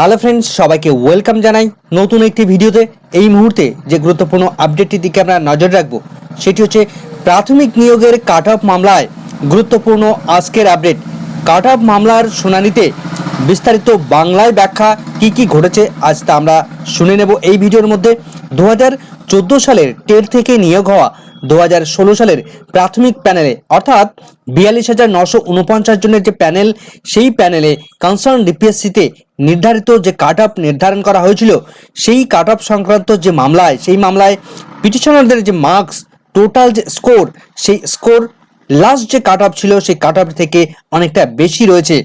Hello friends, সবাইকে welcome জানাই নতুন একটি ভিডিওতে। এই মুহূর্তে যে গুরুত্বপূর্ণ আপডেটটির দিকে আমরা নজর রাখবো সেটি হচ্ছে প্রাথমিক নিয়োগের কাট অফ মামলায় গুরুত্বপূর্ণ আজকের আপডেট। কাট অফ মামলার শুনানিতে বিস্তারিত বাংলায় ব্যাখ্যা কি কি ঘটেছে আজ তা আমরা শুনে নেব এই ভিডিওর মধ্যে। 2014 সালের টেট থেকে নিয়োগ হওয়া 2016 সালের প্রাথমিক প্যানেলে অর্থাৎ 42,949 জনের যে প্যানেল, সেই প্যানেলে কনসার্ন ডিপিএসসিতে নির্ধারিত যে কাট অফ নির্ধারণ করা হয়েছিল সেই কাট অফ সংক্রান্ত যে মামলায়, সেই মামলায় পিটিশনারদের যে মার্কস, টোটাল যে স্কোর, সেই স্কোর লাস্ট যে কাট অফ ছিল সেই কাট অফ থেকে অনেকটা বেশি রয়েছে।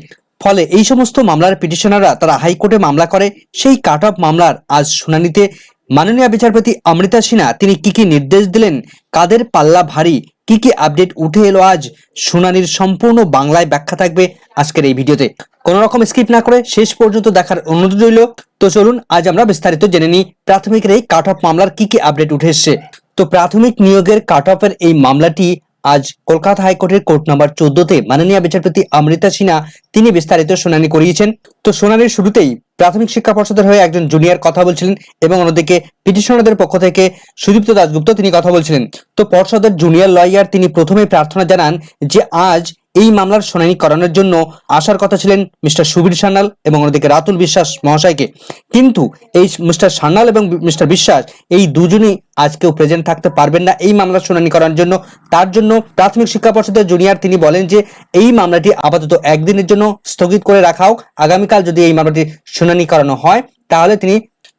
ফলে এই সমস্ত মামলার পিটিশনাররা তারা হাইকোর্টে মামলা করে। সেই কাট অফ মামলার আজ শুনানিতে মাননীয় বিচারপতি অমৃতা সিনহা তিনি কি কি নির্দেশ দিলেন, কাদের পাল্লা ভারী, কি কি আপডেট উঠে এলো আজ শুনানির সম্পূর্ণ বাংলায় ব্যাখ্যা থাকবে আজকের এই ভিডিওতে। কোনো রকম স্কিপ না করে শেষ পর্যন্ত দেখার অনুরোধ রইল। তো চলুন আজ আমরা বিস্তারিত জেনে নিই প্রাথমিকের এই কাট অফ মামলার কি কি আপডেট উঠে এসছে। তো প্রাথমিক নিয়োগের কাট অফের এই মামলাটি আজ কলকাতা হাইকোর্টের কোর্ট নাম্বার 14তে মাননীয় বিচারপতি অমৃতা সিনহা তিনি বিস্তারিত শুনানি করিয়েছেন। তো শুনানির শুরুতেই প্রাথমিক শিক্ষা পর্ষদের হয়ে একজন জুনিয়র কথা বলছিলেন এবং অন্যদিকে পিটিশনারদের পক্ষ থেকে সুদীপ্ত দাশগুপ্ত তিনি কথা বলছিলেন। তো পর্ষদের জুনিয়র লয়ার তিনি প্রথমে প্রার্থনা জানান যে আজ এই মামলার শুনানি করানোর জন্য আসার কথা ছিলেন মিস্টার সুবীর সান্যাল এবং অন্যদিকে রাতুল বিশ্বাস মহাশয়কে, কিন্তু এই মিস্টার সান্যাল এবং মিস্টার বিশ্বাস এই দুজনই আজকেও প্রেজেন্ট থাকতে পারবেন না এই মামলার শুনানি করার জন্য। তার জন্য প্রাথমিক শিক্ষা পর্ষদের জুনিয়র তিনি বলেন যে এই মামলাটি আপাতত একদিনের জন্য স্থগিত করে রাখা হোক, আগামীকাল যদি এই মামলাটি শুনানি করানো হয় তাহলে তিনি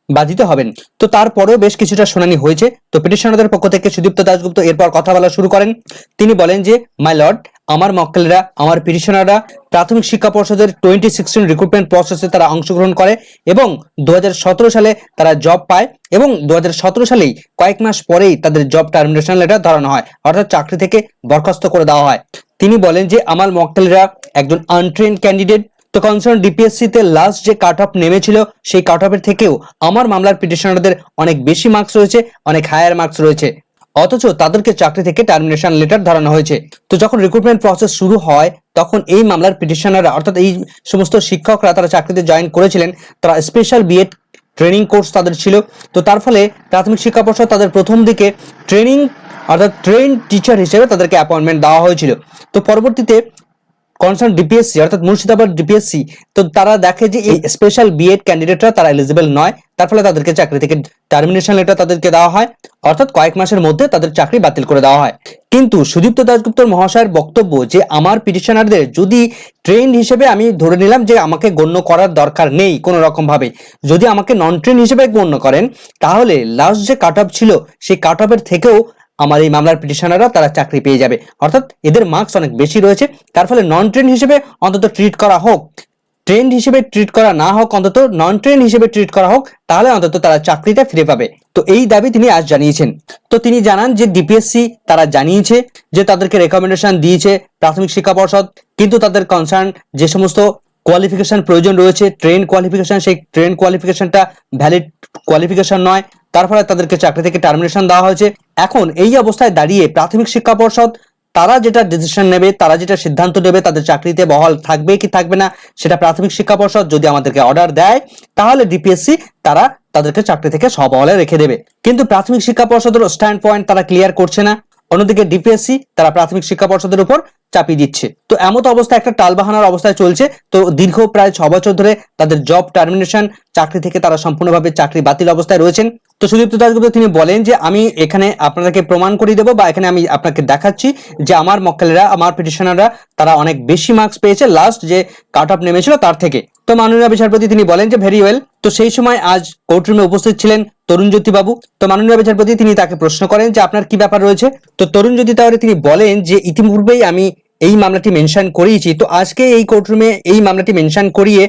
বাধিত হবেন। তো তারপরেও বেশ কিছুটা শুনানি হয়েছে। তো পিটিশনারদের পক্ষ থেকে সুদীপ্ত দাশগুপ্ত এরপর কথা বলা শুরু করেন। তিনি বলেন যে মাই লর্ড, আমার মক্কেলরা, আমার পিটিশনাররা প্রাথমিক শিক্ষা পর্ষদের 2016 রিক্রুটমেন্ট প্রসেসে তারা অংশগ্রহণ করে এবং 2017 সালে তারা জব পায় এবং 2017 সালেই কয়েক মাস পরেই তাদের জব টার্মিনেশন লেটার ধরানো হয়, অর্থাৎ চাকরি থেকে বরখাস্ত করে দেওয়া হয়। তিনি বলেন যে আমার মক্কেলরা একজন আনট্রেন্ড ক্যান্ডিডেট। তো কনসার্ন ডিপিএসসি তে লাস্ট যে কাট অফ নেমেছিল সেই কাট অফের থেকেও আমার মামলার পিটিশনারদের অনেক বেশি মার্কস রয়েছে, অনেক হায়ার মার্কস রয়েছে, অথচ তাদেরকে চাকরি থেকে টার্মিনেশন লেটার ধরানো হয়েছে। তো যখন রিক্রুটমেন্ট প্রসেস শুরু হয় তখন এই মামলার পিটিশনাররা অর্থাৎ এই সমস্ত শিক্ষকরা তারা চাকরিতে জয়েন করেছিলেন, তারা স্পেশাল বিএড ট্রেনিং কোর্স তাদের ছিল। তো তার ফলে প্রাথমিক শিক্ষা পর্ষদ তাদের প্রথম দিকে ট্রেনিং অর্থাৎ ট্রেন টিচার হিসেবে তাদেরকে অ্যাপয়েন্টমেন্ট দেওয়া হয়েছিল। তো পরবর্তীতে কনসার্ন ডিপিএসসি অর্থাৎ মুর্শিদাবাদ ডিপিএসসি তো তারা দেখে যে এই স্পেশাল বিএড ক্যান্ডিডেটরা তারা এলিজিবল নয়, তার ফলে তাদেরকে চাকরি থেকে টার্মিনেশন লেটার তাদেরকে দেওয়া হয়, অর্থাৎ কয়েক মাসের মধ্যে তাদের চাকরি বাতিল করে দেওয়া হয়। কিন্তু সুদীপ্ত দাশগুপ্ত মহাশয়ের বক্তব্য যে আমার পিটিশনারদের যদি ট্রেন্ড হিসেবে আমি ধরে নিলাম যে আমাকে গণ্য করার দরকার নেই কোনো রকম ভাবে, যদি আমাকে নন ট্রেন্ড হিসেবে গণ্য করেন তাহলে লাস্ট যে কাট অফ ছিল সেই কাট অফের থেকেও আমার এই মামলার পিটিশনাররা তারা চাকরি পেয়ে যাবে, অর্থাৎ এদের মার্কস অনেক বেশি রয়েছে, তার ফলে নন ট্রেন্ড হিসেবে অন্তত ট্রিট করা হোক, ট্রেন্ড হিসেবে ট্রিট করা না হোক, অন্তত নন ট্রেন্ড হিসেবে ট্রিট করা হোক, তাহলে অন্তত তারা চাকরিটা ফিরে পাবে। তো এই দাবি তিনি আজ জানিয়েছেন। তো তিনি জানান যে ডিপিএসসি তারা জানিয়েছে যে তাদেরকে রেকমেন্ডেশন দিয়েছে প্রাথমিক শিক্ষা পর্ষদ, কিন্তু তাদের কনসার্ন যে সমস্ত কোয়ালিফিকেশন প্রয়োজন রয়েছে, ট্রেন কোয়ালিফিকেশন, সেই ট্রেন কোয়ালিফিকেশনটা ভ্যালিড কোয়ালিফিকেশন নয়, তার ফলে তাদেরকে চাকরি থেকে টার্মিনেশন দেওয়া হয়েছে। এখন এই অবস্থায় দাঁড়িয়ে প্রাথমিক শিক্ষা পর্ষদ তারা যেটা ডিসিশন নেবে, তারা যেটা সিদ্ধান্ত নেবে, তাদের চাকরিতে বহাল থাকবে কি থাকবে না সেটা প্রাথমিক শিক্ষা পর্ষদ যদি আমাদেরকে অর্ডার দেয় তাহলে ডিপিএসসি তারা তাদেরকে চাকরি থেকে সবহলে রেখে দেবে। কিন্তু প্রাথমিক শিক্ষা পর্ষদের স্ট্যান্ড পয়েন্ট তারা ক্লিয়ার করছে না, অন্যদিকে ডিপিএসসি তারা প্রাথমিক শিক্ষা পর্ষদের উপর চাপিয়ে দিচ্ছে। তো এমত অবস্থা একটা টালবাহানার অবস্থায় চলছে। তো দীর্ঘ প্রায় 6 বছর ধরে তাদের জব টার্মিনেশন, চাকরি থেকে তারা সম্পূর্ণভাবে চাকরি বাতিল অবস্থায় রয়েছেন। তো সুদীপ্ত দাশগুপ্ত তিনি বলেন যে আমি এখানে আপনাদেরকে প্রমাণ করিয়ে দেবো বা এখানে আমি আপনাকে দেখাচ্ছি যে আমার মক্কেলেরা, আমার পিটিশনাররা তারা অনেক বেশি মার্কস পেয়েছে লাস্ট যে কাট অফ নেমেছিল তার থেকে। তো মাননীয় বিচারপতি তিনি বলেন যে ভেরি ওয়েল। তো সেই সময় আজ কোর্টরুমে উপস্থিত ছিলেন তরুণজ্যোতি বাবু। তো মাননীয় বিচারপতি তিনি তাকে প্রশ্ন করেন যে আপনার কি ব্যাপার রয়েছে। তো তরুণজ্যোতি তাহলে তিনি বলেন যে ইতিপূর্বেই আমি এই মামলাটি মেনশন করিয়েছি, তো আজকে এই কোর্টরুমে এই মামলাটি মেনশন করিয়ে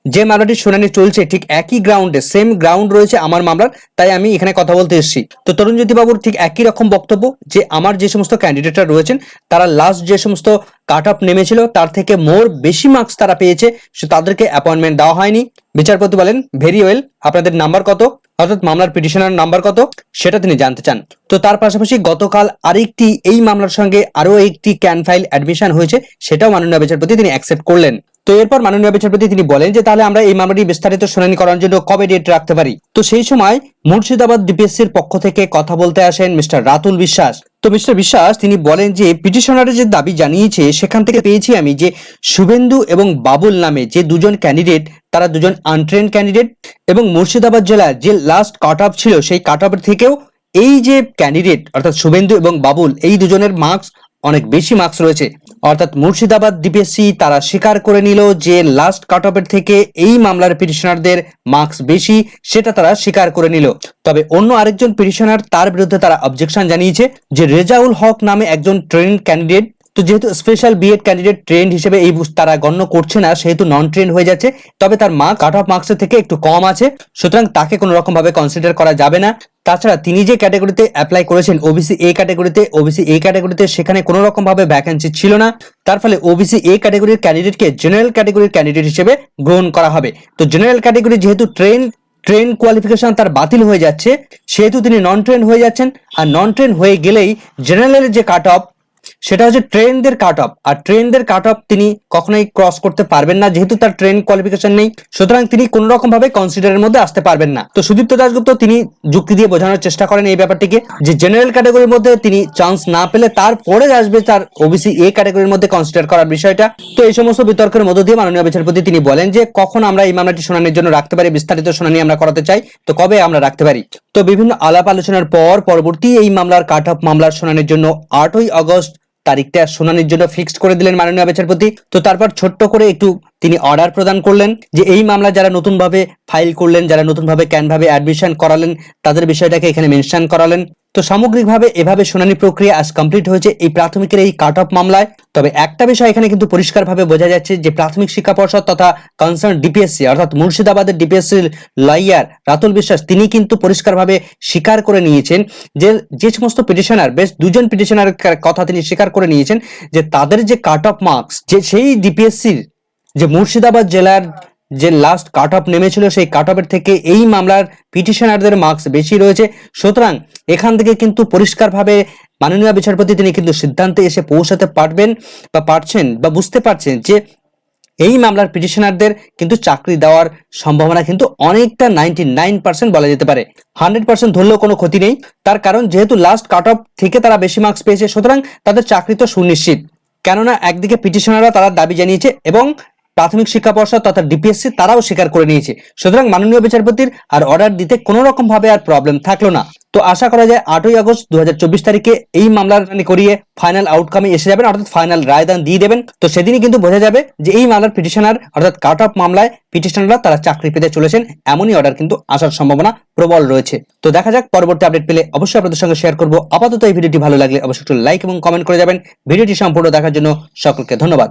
যে মামলাটির শুনানি চলছে ঠিক একই গ্রাউন্ডে, সেম গ্রাউন্ড রয়েছে আমার মামলার, তাই আমি এখানে কথা বলতে এসেছি। তো তরুণজ্যোতি বাবুর ঠিক একই রকম বক্তব্য যে আমার যে সমস্ত ক্যান্ডিডেটরা রয়েছেন তারা লাস্ট যে সমস্ত কাট অফ নেমেছিল তার থেকে মোর বেশি মার্কস তারা পেয়েছে, সে তাদেরকে অ্যাপয়েন্টমেন্ট দেওয়া হয়নি। বিচারপতি বলেন ভেরি ওয়েল, আপনাদের নাম্বার কত, অর্থাৎ মামলার পিটিশনার নাম্বার কত সেটা তিনি জানতে চান। তো তার পাশাপাশি গতকাল আরেকটি এই মামলার সঙ্গে আরো একটি ক্যান ফাইল অ্যাডমিশন হয়েছে, সেটাও মাননীয় বিচারপতি তিনি অ্যাকসেপ্ট করলেন। তো এরপর মাননীয় বিচারপতি তিনি বলেন যে তাহলে আমরা এই মামলাটি বিস্তারিত শুনানি করার জন্য কবে ডেট রাখতে পারি। তো সেই সময় মুর্শিদাবাদ ডিপিএসসির পক্ষ থেকে কথা বলতে আসেন মিস্টার রাতুল বিশ্বাস। তো মিস্টার বিশ্বাস তিনি বলেন যে পিটিশনারের যে দাবি জানিয়েছে সেখান থেকে পেয়েছি আমি যে শুভেন্দু এবং বাবুল নামে যে দুজন ক্যান্ডিডেট তারা দুজন আনট্রেন্ড ক্যান্ডিডেট এবং মুর্শিদাবাদ জেলার যে লাস্ট কাট অফ ছিল সেই কাট অফের থেকেও এই যে ক্যান্ডিডেট অর্থাৎ শুভেন্দু এবং বাবুল এই দুজনের মার্কস অনেক বেশি মার্কস রয়েছে। অর্থাৎ মুর্শিদাবাদ ডিপিএসসি তারা স্বীকার করে নিল যে লাস্ট কাট অফের থেকে এই মামলার পিটিশনারদের মার্কস বেশি, সেটা তারা স্বীকার করে নিল। তবে অন্য আরেকজন পিটিশনার তার বিরুদ্ধে তারা অবজেকশন জানিয়েছে যে রেজাউল হক নামে একজন ট্রেন্ড ক্যান্ডিডেট, তো যেহেতু স্পেশাল বিএড ক্যান্ডিডেট ট্রেন্ড হিসেবে এই তারা গণ্য করছে না সেহেতু নন ট্রেন্ড হয়ে যাচ্ছে, তবে তার মার্ক কাট অফ মার্কসের থেকে একটু কম আছে, সুতরাং তাকে কোনো রকম ভাবে কনসিডার করা যাবে না। তাছাড়া তিনি যে ক্যাটাগরিতে অ্যাপ্লাই করেছেন ওবিসি এ ক্যাটাগরিতে সেখানে কোনো রকম ভাবে ভ্যাকেন্সি ছিল না, তার ফলে ওবিসি এ ক্যাটাগরির ক্যান্ডিডেটকে জেনারেল ক্যাটাগরির ক্যান্ডিডেট হিসেবে গ্রহণ করা হবে। তো জেনারেল ক্যাটাগরি যেহেতু ট্রেন কোয়ালিফিকেশন তার বাতিল হয়ে যাচ্ছে সেহেতু তিনি নন ট্রেন হয়ে যাচ্ছেন, আর নন ট্রেন হয়ে গেলেই জেনারেলের যে কাট অফ সেটা হচ্ছে ট্রেনদের কাট অফ, আর ট্রেনদের কাট অফ তিনি কখনোই ক্রস করতে পারবেন না যেহেতু তার ট্রেন কোয়ালিফিকেশন নেই, সুতরাং তিনি কোন রকম ভাবে কনসিডারের মধ্যে আসতে পারবেন না। তো সুদীপ্ত দাশগুপ্ত তিনি যুক্তি দিয়ে বোঝানোর চেষ্টা করেন এই ব্যাপারটিকে যে জেনারেল ক্যাটাগরির মধ্যে তিনি চান্স না পেলে তারপরে আসবে তার ওবিসি এ ক্যাটাগরির মধ্যে কনসিডার করার বিষয়টা। তো এই সমস্ত বিতর্কের মধ্য দিয়ে মাননীয় বিচারপতি তিনি বলেন যে কখন আমরা এই মামলাটি শুনানির জন্য রাখতে পারি, বিস্তারিত শুনানি আমরা করাতে চাই, তো কবে আমরা রাখতে পারি। তো বিভিন্ন আলাপ আলোচনার পর পরবর্তী এই মামলার কাট অফ মামলার শুনানির জন্য 8ই আগস্ট তারিখটা শুনানির জন্য ফিক্সড করে দিলেন মাননীয় বিচারপতি। তো তারপর ছোট্ট করে একটু তিনি অর্ডার প্রদান করলেন যে এই মামলা যারা নতুন ভাবে ফাইল করলেন, যারা নতুন ভাবে ক্যান ভাবে অ্যাডমিশন করালেন তাদের বিষয়টাকে এখানে মেনশন করালেন। তো সামগ্রিকভাবে এভাবে শুনানি প্রক্রিয়া আজ কমপ্লিট হয়েছে এই প্রাথমিকের এই কাট অফ মামলায়। তবে একটা বিষয় এখানে কিন্তু পরিষ্কারভাবে বোঝা যাচ্ছে যে প্রাথমিক শিক্ষা পর্ষদ তথা কনসার্ন ডিপিএসসি অর্থাৎ মুর্শিদাবাদের ডিপিএসসি লয়ার রাতুল বিশ্বাস তিনি কিন্তু পরিষ্কারভাবে স্বীকার করে নিয়েছেন যে সমস্ত পিটিশনার, বেশ দুজন পিটিশনার কথা তিনি স্বীকার করে নিয়েছেন যে তাদের যে কাট অফ মার্কস যে সেই ডিপিএসসির যে মুর্শিদাবাদ জেলার যে লাস্ট কাট অফ নেমেছিল সেই কাট অফের থেকে এই মামলার পিটিশনারদের মার্কস বেশি রয়েছে, সুতরাং এখান থেকে কিন্তু পরিষ্কারভাবে মাননীয় বিচারপতি তিনি কিন্তু সিদ্ধান্তে এসে পৌঁছাতে পারবেন বা পারছেন বা বুঝতে পারছেন যে এই মামলার পিটিশনারদের কিন্তু চাকরি দেওয়ার সম্ভাবনা কিন্তু অনেকটা 99% বলা যেতে পারে, 100% ধরলেও কোনো ক্ষতি নেই। তার কারণ যেহেতু লাস্ট কাট অফ থেকে তারা বেশি মার্কস পেয়েছে সুতরাং তাদের চাকরি তো সুনিশ্চিত, কেননা একদিকে পিটিশনাররা তারা দাবি জানিয়েছে এবং প্রাথমিক শিক্ষা পর্ষদ তথা ডিপিএসসি তারাও স্বীকার করে নিয়েছে, সুতরাং মাননীয় বিচারপতির আর অর্ডার দিতে কোনো রকম ভাবে আর প্রবলেম থাকলো না। তো আশা করা যায় 8ই আগস্ট 2024 তারিখে এই মামলার করিয়ে ফাইনাল আউটকামে এসে যাবেন অর্থাৎ ফাইনাল রায়দান দিয়ে দেবেন। তো সেদিনই কিন্তু বোঝা যাবে যে এই মামলার পিটিশনার অর্থাৎ কাট অফ মামলায় পিটিশনাররা তারা চাকরি পেতে চলেছেন, এমনই অর্ডার কিন্তু আসার সম্ভাবনা প্রবল রয়েছে। তো দেখা যাক, পরবর্তী আপডেট পেলে অবশ্যই আপনাদের সঙ্গে শেয়ার করব। আপাতত এই ভিডিওটি ভালো লাগলে অবশ্যই একটু লাইক এবং কমেন্ট করে যাবেন। ভিডিওটি সম্পূর্ণ দেখার জন্য সকলকে ধন্যবাদ।